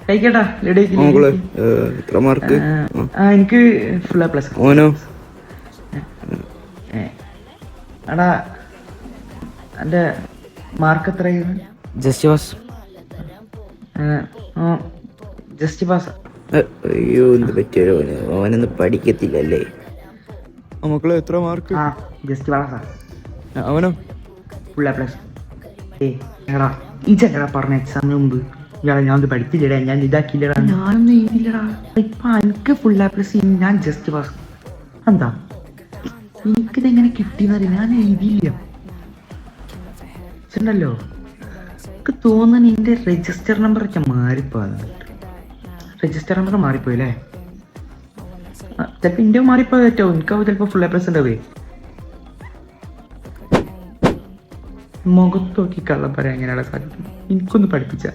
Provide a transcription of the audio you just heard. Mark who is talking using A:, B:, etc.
A: കഴിക്കട്ടാ
B: എത്ര മാർക്ക്?
A: എനിക്ക് full A+.
B: ഓനോ?
A: എടാ എൻ്റെ മാർക്ക് എത്രയായിരുന്നു?
B: Just pass.
A: Just pass.
B: അയ്യോ എന്ത് പറ്റിയോ ഓനൊന്നും പഠിക്കത്തില്ലല്ലേ? മക്കളെ എത്ര മാർക്ക്?
A: ജസ്റ്റ് പാസാ.
B: അവനോ?
A: Full A+. എടാ ഇജെടാ പറഞ്ഞ എക്സാമിന് മുമ്പ് ഇയാളെ ഞാൻ ഒന്ന് പഠിച്ചില്ലടാ, ഞാൻ ഇതാക്കിയില്ലടാ, ഞാനൊന്നും എഴുതിയില്ലടാ. ഇപ്പൊ എനിക്ക് ഫുൾ A+, ഞാൻ ജസ്റ്റ് പാസ്. എന്താ എനിക്കിതെങ്ങനെ കിട്ടിയെന്നറിയ? ഞാൻ എഴുതിയില്ല ല്ലോ. എനിക്ക് തോന്നുന്നു എൻ്റെ രജിസ്റ്റർ നമ്പർ ഒക്കെ മാറിപ്പോയത്. Register number മാറിപ്പോയില്ലേ? ചിലപ്പോൾ എൻ്റെ മാറിപ്പോയത് പറ്റോ? എനിക്കാവും ചിലപ്പോൾ ഫുൾ A+ ഉണ്ടാവേ. മുഖത്ത് നോക്കി കള്ളം പറയാൻ എങ്ങനെയാണ് സാധിക്കും? എനിക്കൊന്ന് പഠിപ്പിച്ച